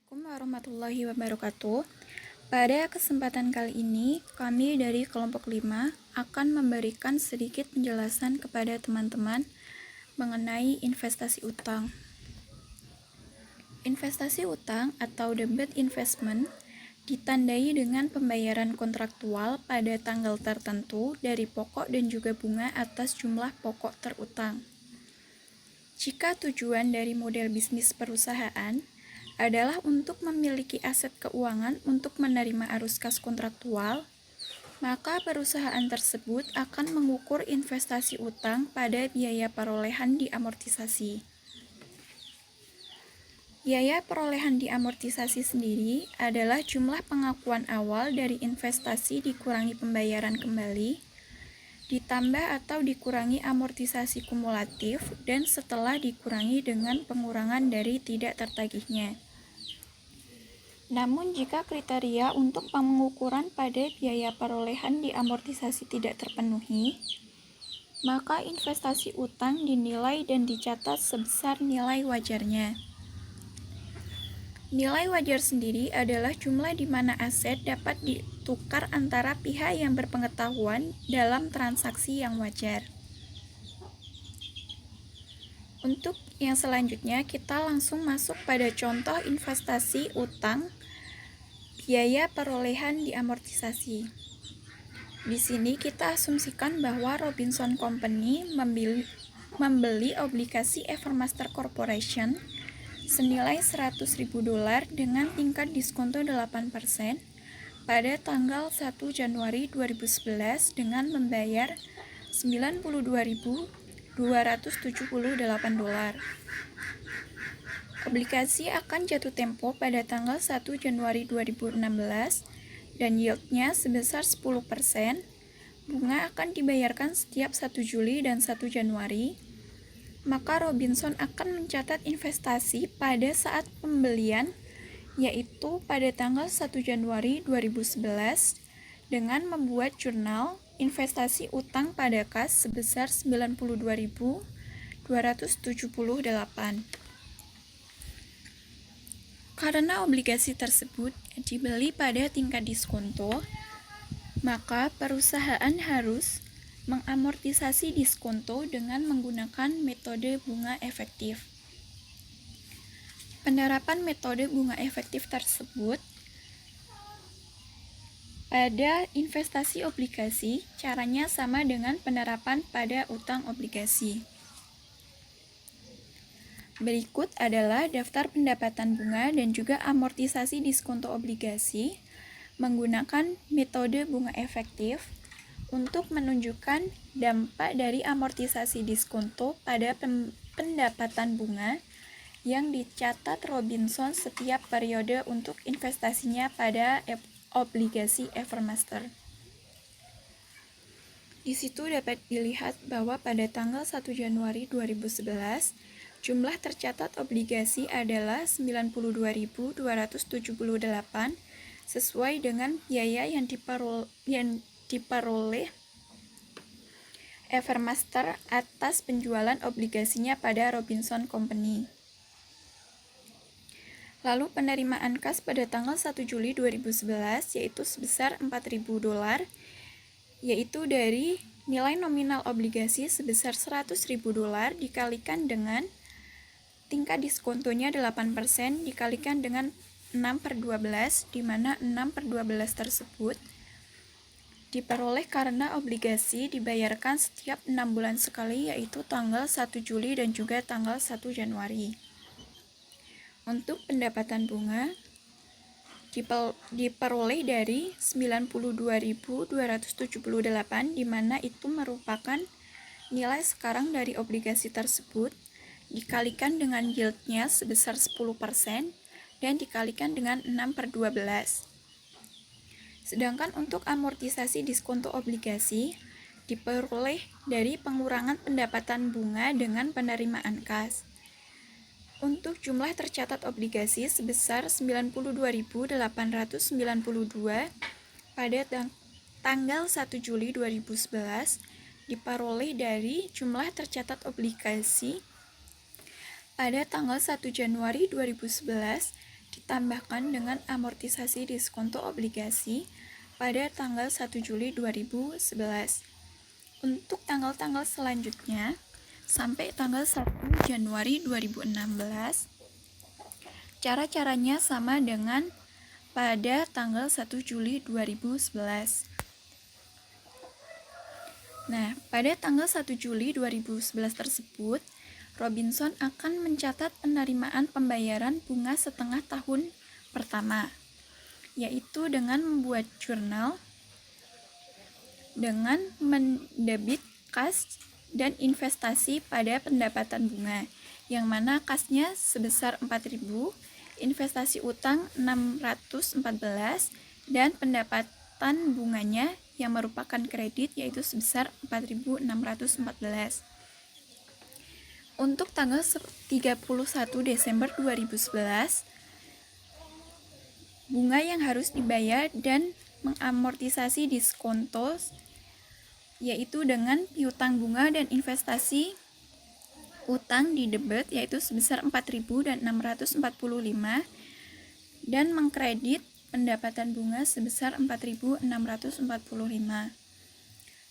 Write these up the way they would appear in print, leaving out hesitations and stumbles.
Assalamualaikum warahmatullahi wabarakatuh. Pada kesempatan kali ini, kami dari kelompok 5 akan memberikan sedikit penjelasan kepada teman-teman mengenai investasi utang. Investasi utang atau debt investment ditandai dengan pembayaran kontraktual pada tanggal tertentu dari pokok dan juga bunga atas jumlah pokok terutang. Jika tujuan dari model bisnis perusahaan adalah untuk memiliki aset keuangan untuk menerima arus kas kontraktual, maka perusahaan tersebut akan mengukur investasi utang pada biaya perolehan diamortisasi. Biaya perolehan diamortisasi sendiri adalah jumlah pengakuan awal dari investasi dikurangi pembayaran kembali, ditambah atau dikurangi amortisasi kumulatif, dan setelah dikurangi dengan pengurangan dari tidak tertagihnya. Namun jika kriteria untuk pengukuran pada biaya perolehan diamortisasi tidak terpenuhi, maka investasi utang dinilai dan dicatat sebesar nilai wajarnya. Nilai wajar sendiri adalah jumlah di mana aset dapat ditukar antara pihak yang berpengetahuan dalam transaksi yang wajar. Untuk yang selanjutnya, kita langsung masuk pada contoh investasi utang biaya perolehan diamortisasi. Di sini kita asumsikan bahwa Robinson Company membeli obligasi Evermaster Corporation senilai $100.000 dengan tingkat diskonto 8% pada tanggal 1 Januari 2011 dengan membayar $92.278. Obligasi akan jatuh tempo pada tanggal 1 Januari 2016 dan yieldnya sebesar 10%. Bunga akan dibayarkan setiap 1 Juli dan 1 Januari. Maka Robinson akan mencatat investasi pada saat pembelian, yaitu pada tanggal 1 Januari 2011 dengan membuat jurnal investasi utang pada kas sebesar $92.278. Karena obligasi tersebut dibeli pada tingkat diskonto, maka perusahaan harus mengamortisasi diskonto dengan menggunakan metode bunga efektif. Penerapan metode bunga efektif tersebut pada investasi obligasi caranya sama dengan penerapan pada utang obligasi. Berikut adalah daftar pendapatan bunga dan juga amortisasi diskonto obligasi menggunakan metode bunga efektif untuk menunjukkan dampak dari amortisasi diskonto pada pendapatan bunga yang dicatat Robinson setiap periode untuk investasinya pada obligasi Evermaster. Di situ dapat dilihat bahwa pada tanggal 1 Januari 2011, jumlah tercatat obligasi adalah $92.278 sesuai dengan biaya yang diperoleh Evermaster atas penjualan obligasinya pada Robinson Company. Lalu penerimaan kas pada tanggal 1 Juli 2011 yaitu sebesar $4.000, yaitu dari nilai nominal obligasi sebesar $100.000 dikalikan dengan tingkat diskontonya 8% dikalikan dengan 6/12, di mana 6/12 tersebut diperoleh karena obligasi dibayarkan setiap 6 bulan sekali, yaitu tanggal 1 Juli dan juga tanggal 1 Januari. Untuk pendapatan bunga diperoleh dari $92.278, di mana itu merupakan nilai sekarang dari obligasi tersebut dikalikan dengan yieldnya sebesar 10% dan dikalikan dengan 6/12. Sedangkan untuk amortisasi diskonto obligasi diperoleh dari pengurangan pendapatan bunga dengan penerimaan kas. Untuk jumlah tercatat obligasi sebesar $92.892 pada tanggal 1 Juli 2011 diperoleh dari jumlah tercatat obligasi pada tanggal 1 Januari 2011 ditambahkan dengan amortisasi diskonto obligasi pada tanggal 1 Juli 2011. Untuk tanggal-tanggal selanjutnya, sampai tanggal 1 Januari 2016, cara-caranya sama dengan pada tanggal 1 Juli 2011. Nah, pada tanggal 1 Juli 2011 tersebut, Robinson akan mencatat penerimaan pembayaran bunga setengah tahun pertama, yaitu dengan membuat jurnal dengan mendebit kas dan investasi pada pendapatan bunga, yang mana kasnya sebesar 4.000, investasi utang 614, dan pendapatan bunganya yang merupakan kredit yaitu sebesar 4.614. Untuk tanggal 31 Desember 2011, bunga yang harus dibayar dan mengamortisasi diskonto yaitu dengan piutang bunga dan investasi utang di debit yaitu sebesar 4.000 dan 645, dan mengkredit pendapatan bunga sebesar 4.645.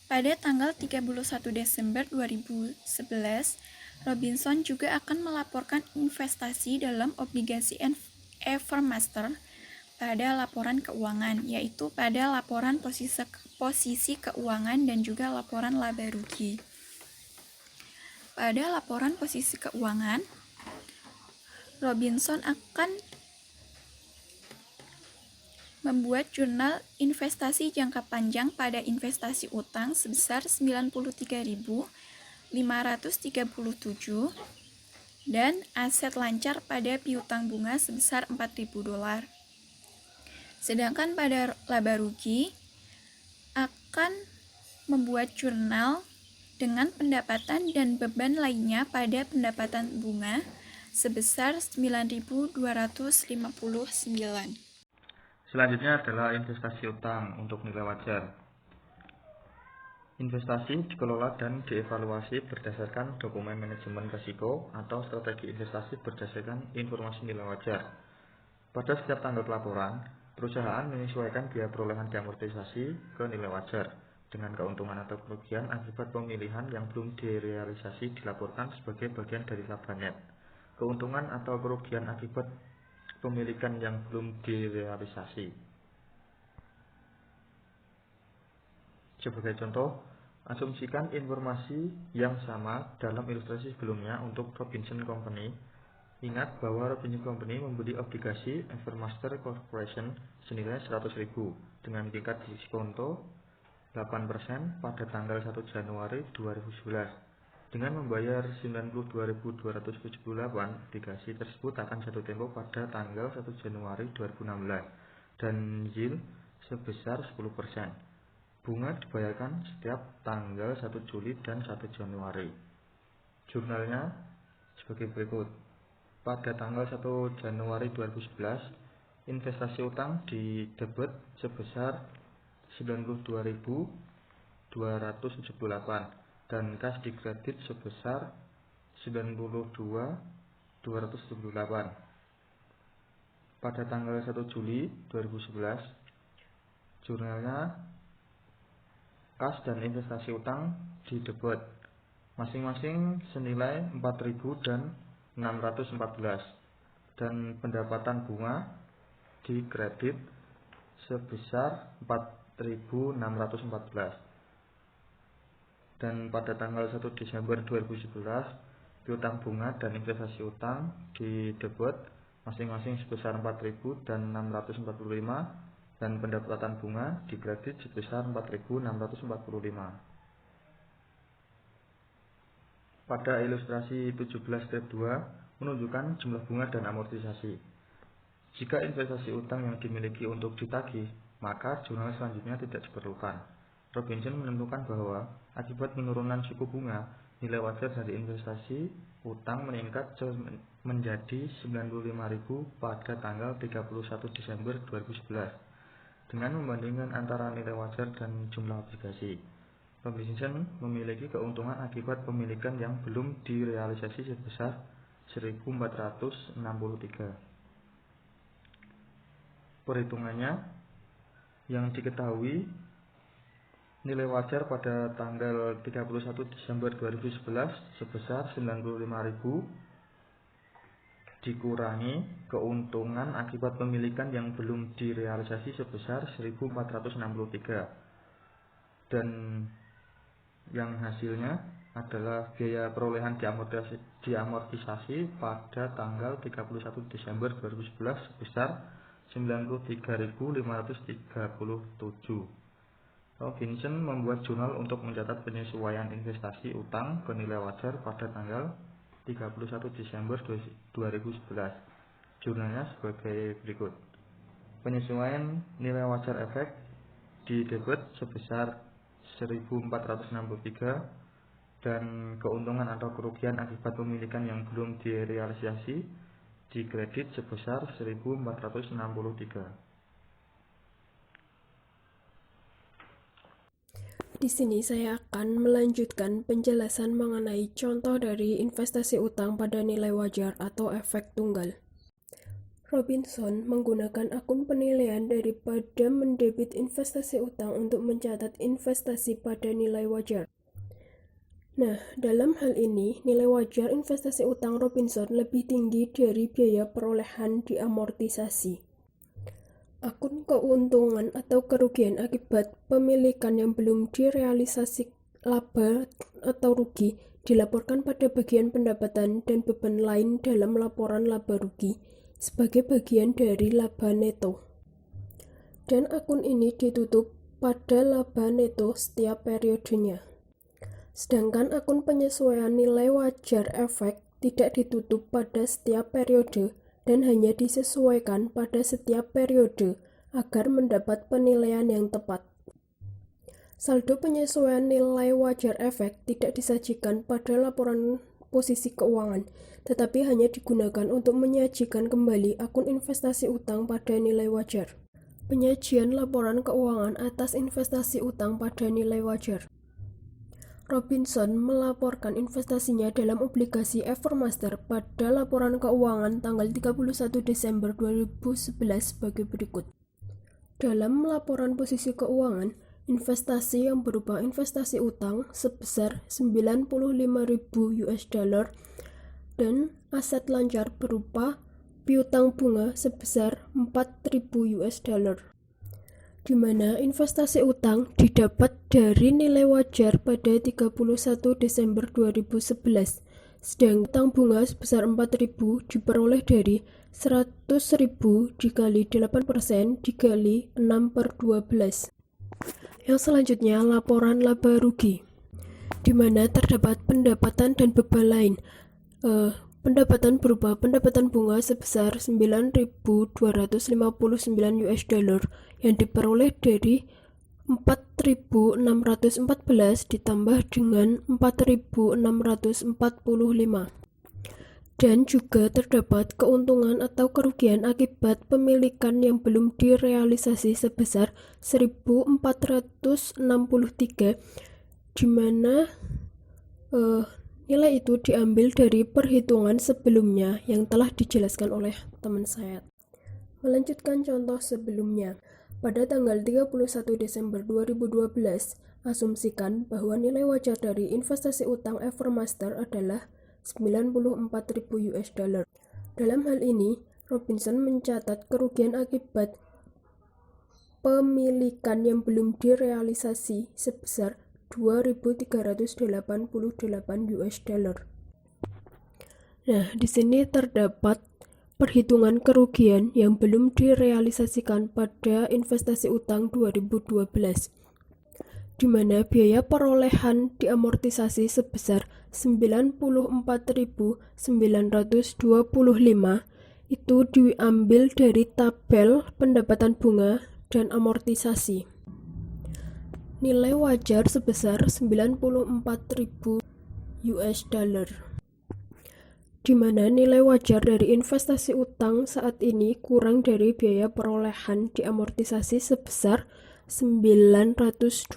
Pada tanggal 31 Desember 2011, Robinson juga akan melaporkan investasi dalam obligasi Evermaster pada laporan keuangan, yaitu pada laporan posisi keuangan dan juga laporan laba rugi. Pada laporan posisi keuangan, Robinson akan membuat jurnal investasi jangka panjang pada investasi utang sebesar 93.537 dan aset lancar pada piutang bunga sebesar 4.000 dolar. Sedangkan pada laba rugi akan membuat jurnal dengan pendapatan dan beban lainnya pada pendapatan bunga sebesar 9.259. Selanjutnya adalah investasi utang untuk nilai wajar. Investasi dikelola dan dievaluasi berdasarkan dokumen manajemen risiko atau strategi investasi berdasarkan informasi nilai wajar. Pada setiap tanggal pelaporan, perusahaan menyesuaikan biaya perolehan diamortisasi ke nilai wajar dengan keuntungan atau kerugian akibat pemilihan yang belum direalisasi dilaporkan sebagai bagian dari laba net. Keuntungan atau kerugian akibat pemilikan yang belum direalisasi. Sebagai contoh, asumsikan informasi yang sama dalam ilustrasi sebelumnya untuk Robinson Company. Ingat bahwa Robinson Company membeli obligasi Evermaster Corporation senilai 100.000 dengan tingkat diskonto 8% pada tanggal 1 Januari 2011. Dengan membayar 92.278, obligasi tersebut akan jatuh tempo pada tanggal 1 Januari 2016 dan yield sebesar 10%. Bunga dibayarkan setiap tanggal 1 Juli dan 1 Januari. Jurnalnya sebagai berikut. Pada tanggal 1 Januari 2011, investasi utang di debit sebesar 92.278 dan kas di kredit sebesar 92.278. Pada tanggal 1 Juli 2011, jurnalnya kas dan investasi utang di debit masing-masing senilai 4.000 dan 614 dan pendapatan bunga di kredit sebesar 4.614. Dan pada tanggal 1 Desember 2011, piutang bunga dan investasi utang di debit masing-masing sebesar 4.000 dan 645 dan pendapatan bunga di kredit sebesar 4.645. Pada ilustrasi 17 step 2 menunjukkan jumlah bunga dan amortisasi. Jika investasi utang yang dimiliki untuk ditagih, maka jurnal selanjutnya tidak diperlukan. Robinson menentukan bahwa akibat penurunan suku bunga, nilai wajar dari investasi utang meningkat menjadi 95.000 pada tanggal 31 Desember 2011. Dengan membandingkan antara nilai wajar dan jumlah obligasi, Robinson memiliki keuntungan akibat pemilikan yang belum direalisasi sebesar 1.463. perhitungannya yang diketahui nilai wajar pada tanggal 31 Desember 2011 sebesar 95.000 dikurangi keuntungan akibat pemilikan yang belum direalisasi sebesar 1.463 dan yang hasilnya adalah biaya perolehan diamortisasi pada tanggal 31 Desember 2011 sebesar 93.537. Robinson membuat jurnal untuk mencatat penyesuaian investasi utang ke nilai wajar pada tanggal 31 Desember 2011. Jurnalnya sebagai berikut. Penyesuaian nilai wajar efek di debit sebesar 1.463 dan keuntungan atau kerugian akibat pemilikan yang belum direalisasi di kredit sebesar 1.463. Di sini saya akan melanjutkan penjelasan mengenai contoh dari investasi utang pada nilai wajar atau efek tunggal. Robinson menggunakan akun penilaian daripada mendebit investasi utang untuk mencatat investasi pada nilai wajar. Nah, dalam hal ini, nilai wajar investasi utang Robinson lebih tinggi dari biaya perolehan diamortisasi. Akun keuntungan atau kerugian akibat pemilikan yang belum direalisasi laba atau rugi dilaporkan pada bagian pendapatan dan beban lain dalam laporan laba rugi sebagai bagian dari laba neto. Dan akun ini ditutup pada laba neto setiap periodenya. Sedangkan akun penyesuaian nilai wajar efek tidak ditutup pada setiap periode dan hanya disesuaikan pada setiap periode agar mendapat penilaian yang tepat. Saldo penyesuaian nilai wajar efek tidak disajikan pada laporan posisi keuangan, tetapi hanya digunakan untuk menyajikan kembali akun investasi utang pada nilai wajar. Penyajian laporan keuangan atas investasi utang pada nilai wajar. Robinson melaporkan investasinya dalam obligasi Evermaster pada laporan keuangan tanggal 31 Desember 2011 sebagai berikut. Dalam laporan posisi keuangan, investasi yang berupa investasi utang sebesar 95.000 US dollar dan aset lancar berupa piutang bunga sebesar 4.000 US dollar. Di mana investasi utang didapat dari nilai wajar pada 31 Desember 2011, sedang utang bunga sebesar 4.000 diperoleh dari 100.000 dikali 8% dikali 6/12. Yang selanjutnya laporan laba rugi, di mana terdapat pendapatan dan beban lain. Pendapatan berupa pendapatan bunga sebesar 9.259 US dollar yang diperoleh dari 4.614 ditambah dengan 4.645. Dan juga terdapat keuntungan atau kerugian akibat pemilikan yang belum direalisasi sebesar 1.463, di mana nilai itu diambil dari perhitungan sebelumnya yang telah dijelaskan oleh teman saya. Melanjutkan contoh sebelumnya. Pada tanggal 31 Desember 2012, asumsikan bahwa nilai wajar dari investasi utang Evermaster adalah 94.000 US dollar. Dalam hal ini, Robinson mencatat kerugian akibat pemilikan yang belum direalisasi sebesar 2.388 US dollar. Nah, di sini terdapat perhitungan kerugian yang belum direalisasikan pada investasi utang 2012, di mana biaya perolehan diamortisasi sebesar 94.925 itu diambil dari tabel pendapatan bunga dan amortisasi. Nilai wajar sebesar 94.000 US dollar, di mana nilai wajar dari investasi utang saat ini kurang dari biaya perolehan diamortisasi sebesar 925.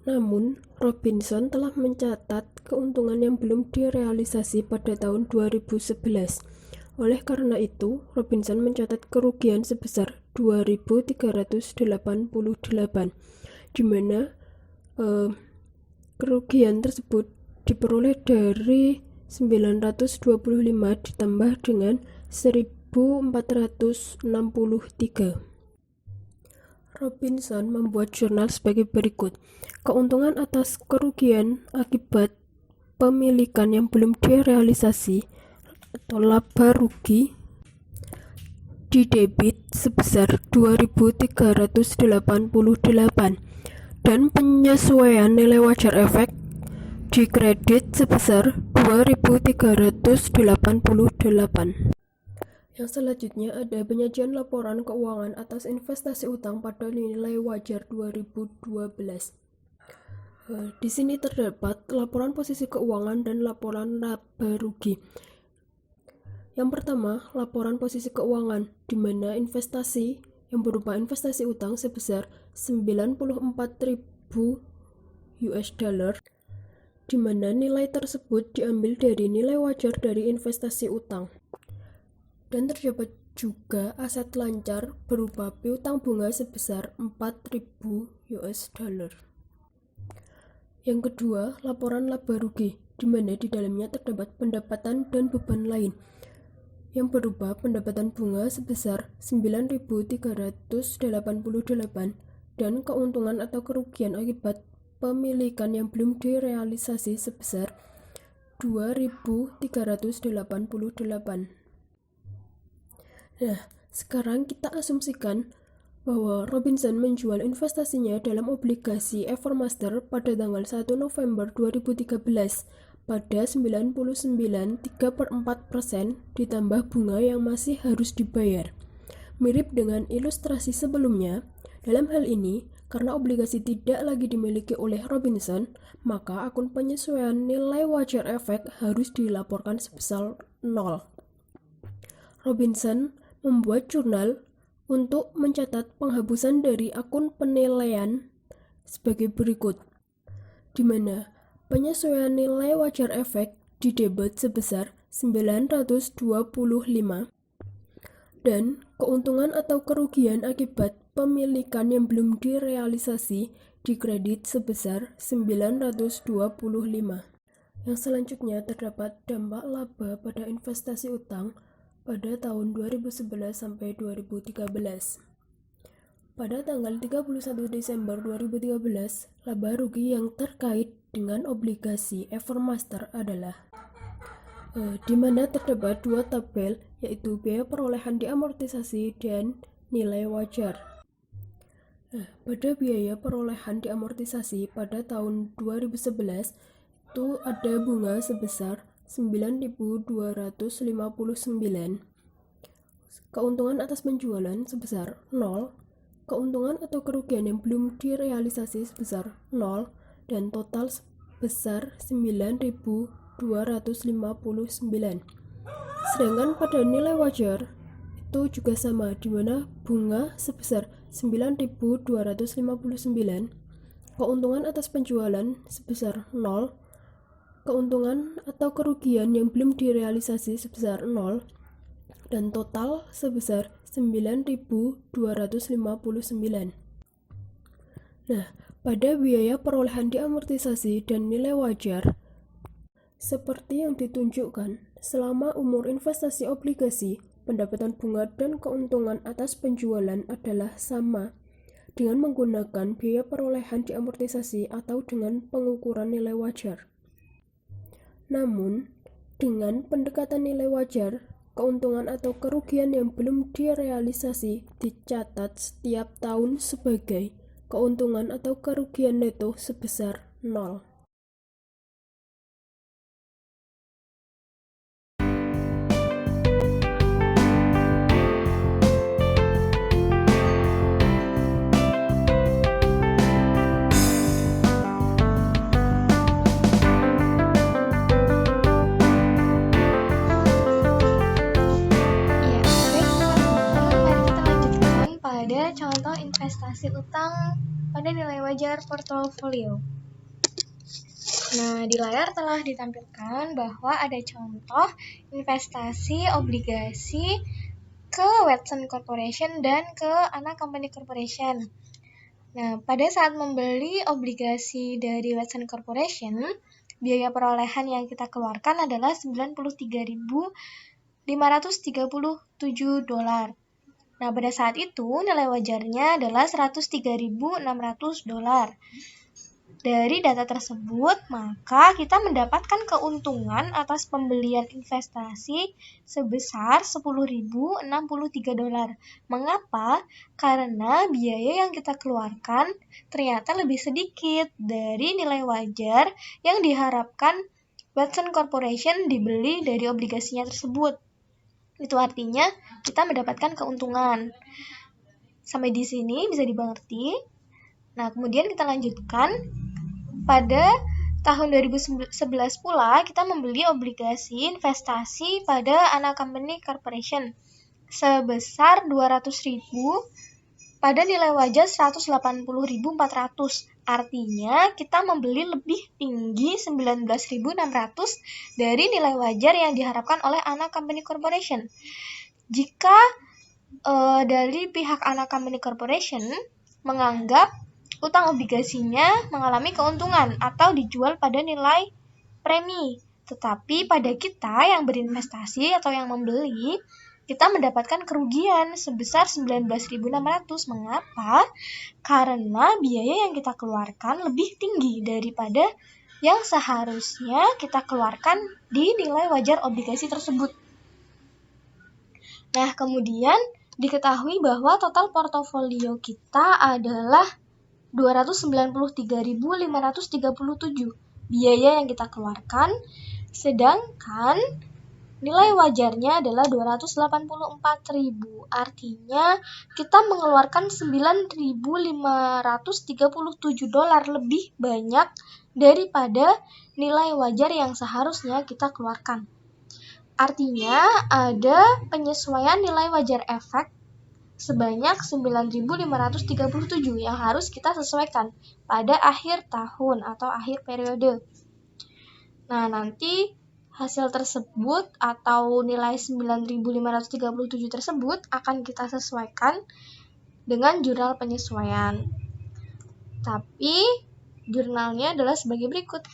Namun, Robinson telah mencatat keuntungan yang belum direalisasi pada tahun 2011. Oleh karena itu, Robinson mencatat kerugian sebesar 2.388, di mana kerugian tersebut diperoleh dari 925 ditambah dengan 1463. Robinson membuat jurnal sebagai berikut. Keuntungan atas kerugian akibat pemilikan yang belum direalisasi atau laba rugi didebit sebesar 2.388 dan penyesuaian nilai wajar efek dikredit sebesar 2.388. Yang selanjutnya ada penyajian laporan keuangan atas investasi utang pada nilai wajar 2012. Di sini terdapat laporan posisi keuangan dan laporan laba rugi. Yang pertama, laporan posisi keuangan, di mana investasi yang berupa investasi utang sebesar 94.000 $, di mana nilai tersebut diambil dari nilai wajar dari investasi utang. Dan terdapat juga aset lancar berupa piutang bunga sebesar 4.000 $. Yang kedua, laporan laba rugi, di mana di dalamnya terdapat pendapatan dan beban lain yang berupa pendapatan bunga sebesar 9.388 dan keuntungan atau kerugian akibat pemilikan yang belum direalisasi sebesar 2.388. Nah, sekarang kita asumsikan bahwa Robinson menjual investasinya dalam obligasi Evermaster pada tanggal 1 November 2013 pada 99,34% ditambah bunga yang masih harus dibayar. Mirip dengan ilustrasi sebelumnya, dalam hal ini, karena obligasi tidak lagi dimiliki oleh Robinson, maka akun penyesuaian nilai wajar efek harus dilaporkan sebesar 0. Robinson membuat jurnal untuk mencatat penghapusan dari akun penilaian sebagai berikut, di mana penyesuaian nilai wajar efek didebit sebesar 925 dan keuntungan atau kerugian akibat pemilikan yang belum direalisasi dikredit sebesar 925. Yang selanjutnya terdapat dampak laba pada investasi utang pada tahun 2011 sampai 2013. Pada tanggal 31 Desember 2013, laba rugi yang terkait dengan obligasi Evermaster adalah di mana terdapat dua tabel, yaitu biaya perolehan diamortisasi dan nilai wajar. Pada biaya perolehan diamortisasi pada tahun 2011 itu ada bunga sebesar 9.259, keuntungan atas penjualan sebesar 0, keuntungan atau kerugian yang belum direalisasi sebesar 0, dan total sebesar 9.259. Sedangkan pada nilai wajar itu juga sama, di mana bunga sebesar 9.259, keuntungan atas penjualan sebesar 0, keuntungan atau kerugian yang belum direalisasi sebesar 0, dan total sebesar 9.259. Nah, pada biaya perolehan diamortisasi dan nilai wajar, seperti yang ditunjukkan, selama umur investasi obligasi, pendapatan bunga dan keuntungan atas penjualan adalah sama dengan menggunakan biaya perolehan diamortisasi atau dengan pengukuran nilai wajar. Namun, dengan pendekatan nilai wajar, keuntungan atau kerugian yang belum direalisasi dicatat setiap tahun sebagai keuntungan atau kerugian neto sebesar 0. Pada contoh investasi utang pada nilai wajar portofolio. Nah, di layar telah ditampilkan bahwa ada contoh investasi obligasi ke Watson Corporation dan ke Ana Company Corporation. Nah, pada saat membeli obligasi dari Watson Corporation, biaya perolehan yang kita keluarkan adalah $93.537. Nah, pada saat itu nilai wajarnya adalah $103.600. Dari data tersebut, maka kita mendapatkan keuntungan atas pembelian investasi sebesar $10.063. Mengapa? Karena biaya yang kita keluarkan ternyata lebih sedikit dari nilai wajar yang diharapkan Watson Corporation dibeli dari obligasinya tersebut. Itu artinya kita mendapatkan keuntungan. Sampai di sini bisa dimengerti. Nah, kemudian kita lanjutkan. Pada tahun 2011 pula, kita membeli obligasi investasi pada Ana Company Corporation sebesar 200.000 pada nilai wajar 180.400. Artinya, kita membeli lebih tinggi 19.600 dari nilai wajar yang diharapkan oleh Ana Company Corporation. Jika dari pihak Ana Company Corporation menganggap utang obligasinya mengalami keuntungan atau dijual pada nilai premi. Tetapi pada kita yang berinvestasi atau yang membeli, kita mendapatkan kerugian sebesar 19.600. Mengapa? Karena biaya yang kita keluarkan lebih tinggi daripada yang seharusnya kita keluarkan di nilai wajar obligasi tersebut. Nah, kemudian diketahui bahwa total portofolio kita adalah 293.537 biaya yang kita keluarkan, sedangkan nilai wajarnya adalah 284.000. Artinya kita mengeluarkan $9.537 lebih banyak daripada nilai wajar yang seharusnya kita keluarkan. Artinya ada penyesuaian nilai wajar efek sebanyak 9.537 yang harus kita sesuaikan pada akhir tahun atau akhir periode. Nah, nanti hasil tersebut atau nilai 9.537 tersebut akan kita sesuaikan dengan jurnal penyesuaian. Tapi jurnalnya adalah sebagai berikut,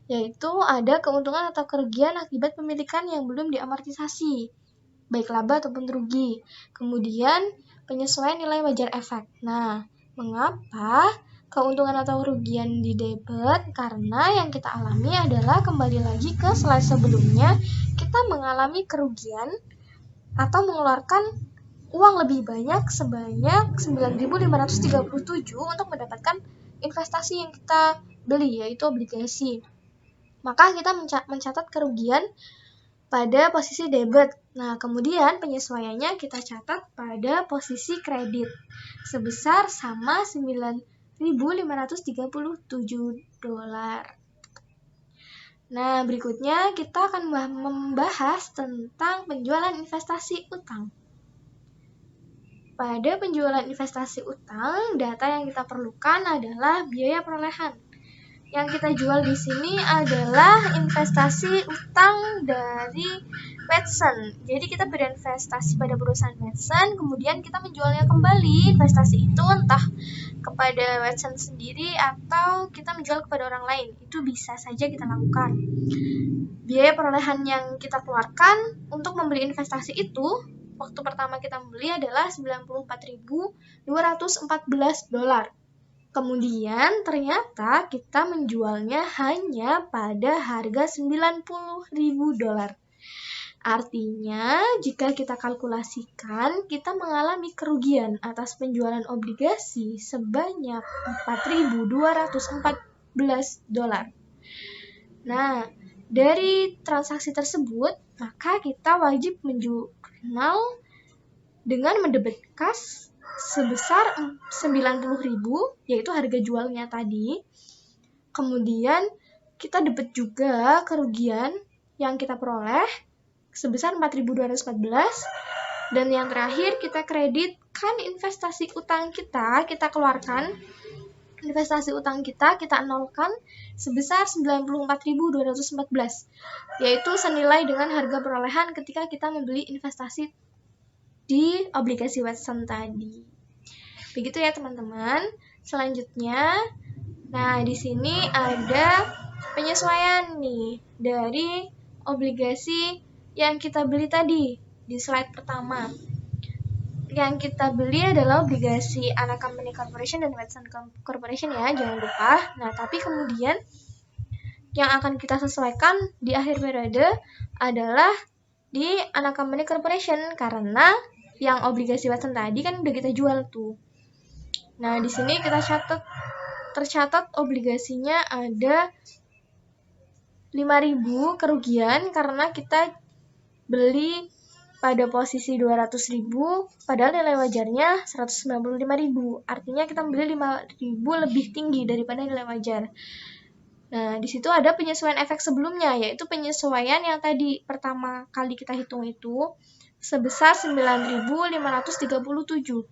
yaitu ada keuntungan atau kerugian akibat pemilikan yang belum diamortisasi, baik laba ataupun rugi. Kemudian penyesuaian nilai wajar efek. Nah, mengapa keuntungan atau kerugian di debit? Karena yang kita alami adalah kembali lagi ke slide sebelumnya, kita mengalami kerugian atau mengeluarkan uang lebih banyak sebanyak 9.537 untuk mendapatkan investasi yang kita beli, yaitu obligasi. Maka kita mencatat kerugian pada posisi debit. Nah, kemudian penyesuaiannya kita catat pada posisi kredit sebesar sama $9.537. Nah, berikutnya kita akan membahas tentang penjualan investasi utang. Pada penjualan investasi utang, data yang kita perlukan adalah biaya perolehan. Yang kita jual di sini adalah investasi utang dari Watson. Jadi kita berinvestasi pada perusahaan Watson, kemudian kita menjualnya kembali investasi itu entah kepada Watson sendiri atau kita menjual kepada orang lain. Itu bisa saja kita lakukan. Biaya perolehan yang kita keluarkan untuk membeli investasi itu, waktu pertama kita membeli adalah $94.214. Kemudian ternyata kita menjualnya hanya pada harga $90.000. Artinya, jika kita kalkulasikan, kita mengalami kerugian atas penjualan obligasi sebanyak $4.214. Nah, dari transaksi tersebut, maka kita wajib menjurnal dengan mendebit kas sebesar 90.000, yaitu harga jualnya tadi. Kemudian kita debit juga kerugian yang kita peroleh sebesar 4.214. Dan yang terakhir kita kreditkan investasi utang kita keluarkan investasi utang kita nolkan sebesar 94.214, yaitu senilai dengan harga perolehan ketika kita membeli investasi di obligasi Watson tadi. Begitu ya teman-teman. Selanjutnya, nah di sini ada penyesuaian nih dari obligasi yang kita beli tadi di slide pertama. Yang kita beli adalah obligasi Ana Company Corporation dan Watson Corporation ya, jangan lupa. Nah, tapi kemudian yang akan kita sesuaikan di akhir periode adalah di Ana Company Corporation karena yang obligasi Watson tadi kan udah kita jual tuh. Nah, di sini kita tercatat obligasinya ada 5.000 kerugian karena kita beli pada posisi 200.000 padahal nilai wajarnya 195.000. Artinya kita beli 5.000 lebih tinggi daripada nilai wajar. Nah, di situ ada penyesuaian efek sebelumnya, yaitu penyesuaian yang tadi pertama kali kita hitung itu sebesar 9.537.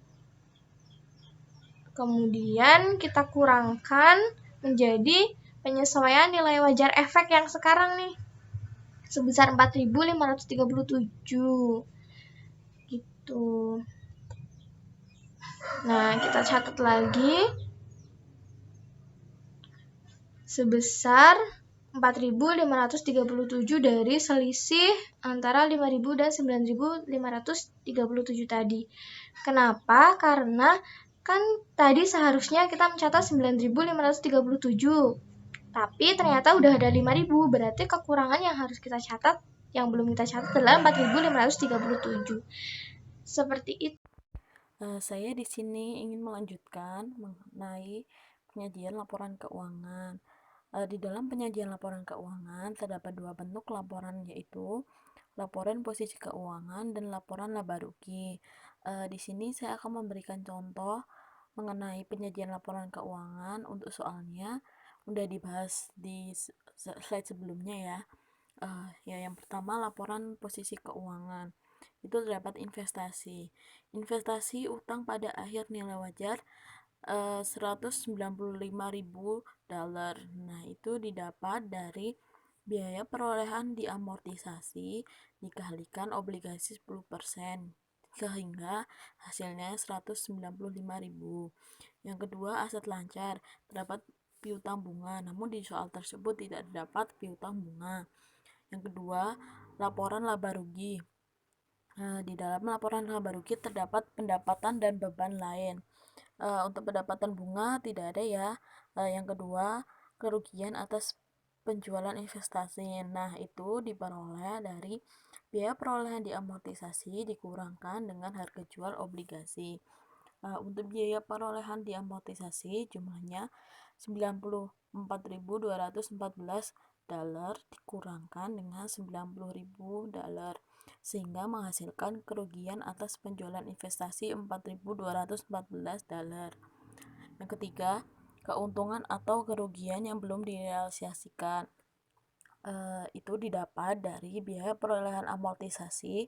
Kemudian kita kurangkan menjadi penyesuaian nilai wajar efek yang sekarang nih, sebesar 4.537. Gitu. Nah, kita catat lagi sebesar 4.537 dari selisih antara 5.000 dan 9.537 tadi. Kenapa? Karena kan tadi seharusnya kita mencatat 9.537. Tapi ternyata udah ada 5.000, berarti kekurangan yang harus kita catat, yang belum kita catat adalah 4.537. Seperti itu. Saya di sini ingin melanjutkan mengenai penyajian laporan keuangan. Di dalam penyajian laporan keuangan terdapat dua bentuk laporan, yaitu laporan posisi keuangan dan laporan laba rugi. Di sini saya akan memberikan contoh mengenai penyajian laporan keuangan. Untuk soalnya udah dibahas di slide sebelumnya ya. Yang pertama laporan posisi keuangan. Itu terdapat investasi utang pada akhir nilai wajar $195.000. Nah, itu didapat dari biaya perolehan diamortisasi dikalikan obligasi 10%, sehingga hasilnya 195.000. Yang kedua, aset lancar, terdapat piutang bunga, namun di soal tersebut tidak terdapat piutang bunga. Yang kedua, laporan laba rugi. Di dalam laporan laba rugi terdapat pendapatan dan beban lain. Untuk pendapatan bunga tidak ada ya. Yang kedua, kerugian atas penjualan investasi. Nah, itu diperoleh dari biaya perolehan diamortisasi dikurangkan dengan harga jual obligasi. Untuk biaya perolehan diamortisasi jumlahnya $94.214 dikurangkan dengan $90.000, sehingga menghasilkan kerugian atas penjualan investasi $4.214. Yang ketiga, keuntungan atau kerugian yang belum direalisasikan. Itu didapat dari biaya perolehan amortisasi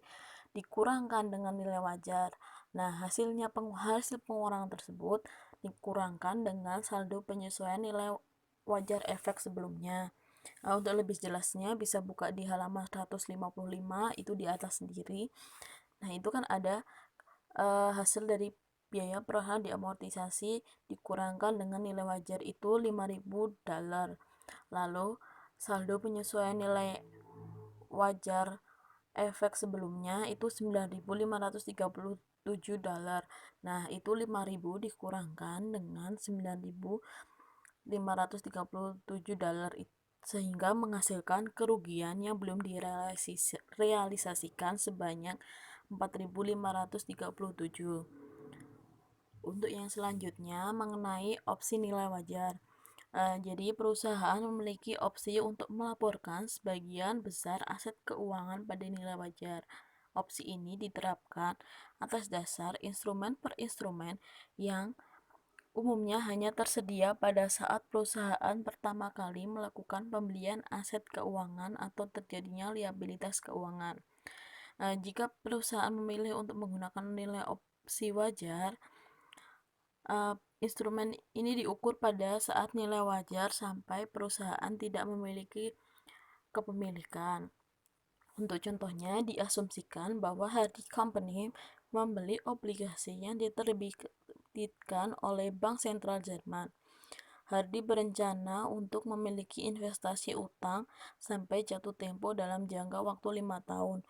dikurangkan dengan nilai wajar. Nah, hasil pengurangan tersebut dikurangkan dengan saldo penyesuaian nilai wajar efek sebelumnya. Untuk lebih jelasnya bisa buka di halaman 155, itu di atas sendiri. Nah, itu kan ada hasil dari biaya perolehan diamortisasi dikurangkan dengan nilai wajar itu $5.000. Lalu saldo penyesuaian nilai wajar efek sebelumnya itu $9.537. Nah, itu 5.000 dikurangkan dengan $9.537 sehingga menghasilkan kerugian yang belum direalisasikan sebanyak 4.537. Untuk yang selanjutnya mengenai opsi nilai wajar. Jadi perusahaan memiliki opsi untuk melaporkan sebagian besar aset keuangan pada nilai wajar. Opsi ini diterapkan atas dasar instrumen per instrumen yang umumnya hanya tersedia pada saat perusahaan pertama kali melakukan pembelian aset keuangan atau terjadinya liabilitas keuangan. Jika perusahaan memilih untuk menggunakan nilai opsi wajar, Instrumen ini diukur pada saat nilai wajar sampai perusahaan tidak memiliki kepemilikan. Untuk contohnya, diasumsikan bahwa Hardy Company membeli obligasi yang diterbitkan oleh Bank Sentral Jerman. Hardy berencana untuk memiliki investasi utang sampai jatuh tempo dalam jangka waktu 5 tahun.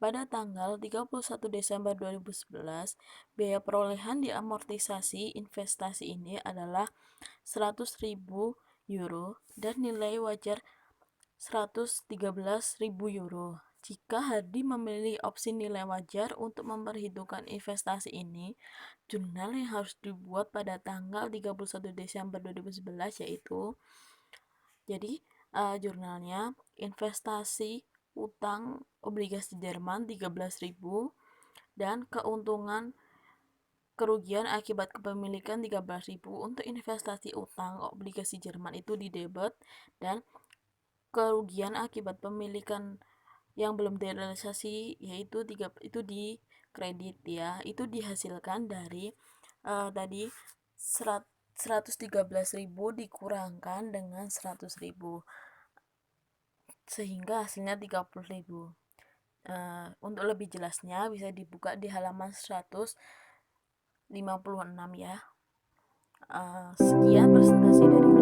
Pada tanggal 31 Desember 2011, biaya perolehan diamortisasi investasi ini adalah 100.000 euro dan nilai wajar 113.000 euro. Jika Hardy memilih opsi nilai wajar untuk memperhitungkan investasi ini, jurnal yang harus dibuat pada tanggal 31 Desember 2011 yaitu jurnalnya investasi utang obligasi Jerman 13.000 dan keuntungan kerugian akibat kepemilikan 13.000. Untuk investasi utang obligasi Jerman itu di debit dan kerugian akibat pemilikan yang belum direalisasi yaitu itu di kredit ya. Itu dihasilkan dari tadi 113.000 dikurangkan dengan 100.000 sehingga hasilnya 30.000. Untuk lebih jelasnya bisa dibuka di halaman 156 ya. Sekian presentasi dari